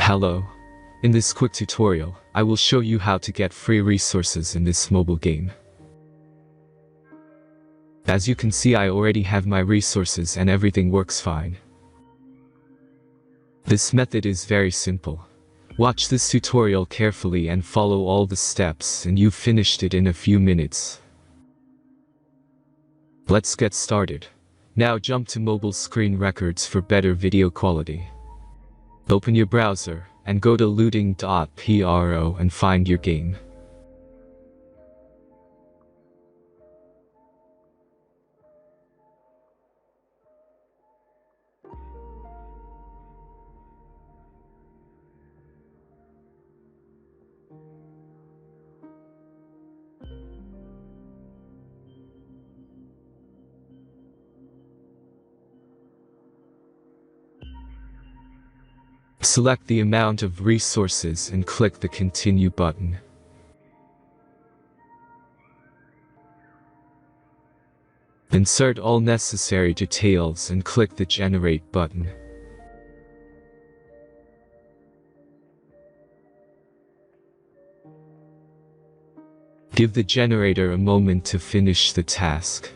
Hello. In this quick tutorial, I will show you how to get free resources in this mobile game. As you can see, I already have my resources and everything works fine. This method is very simple. Watch this tutorial carefully and follow all the steps and you've finished it in a few minutes. Let's get started. Now jump to mobile screen records for better video quality. Open your browser and go to looting.pro and find your game. Select the amount of resources and click the Continue button. Insert all necessary details and click the Generate button. Give the generator a moment to finish the task.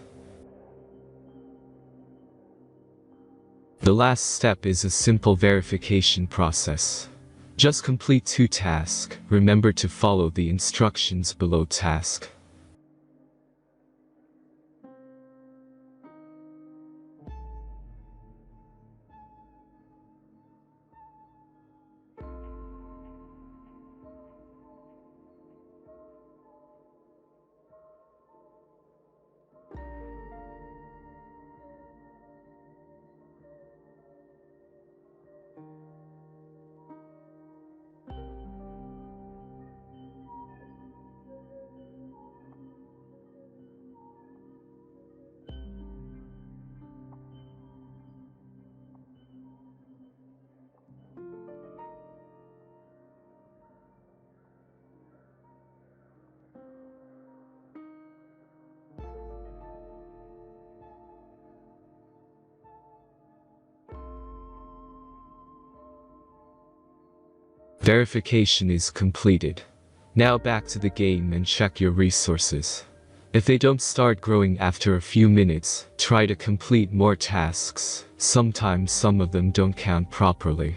The last step is a simple verification process. Just complete 2 tasks. Remember to follow the instructions below task. Verification is completed. Now back to the game and check your resources. If they don't start growing after a few minutes, try to complete more tasks. Sometimes some of them don't count properly.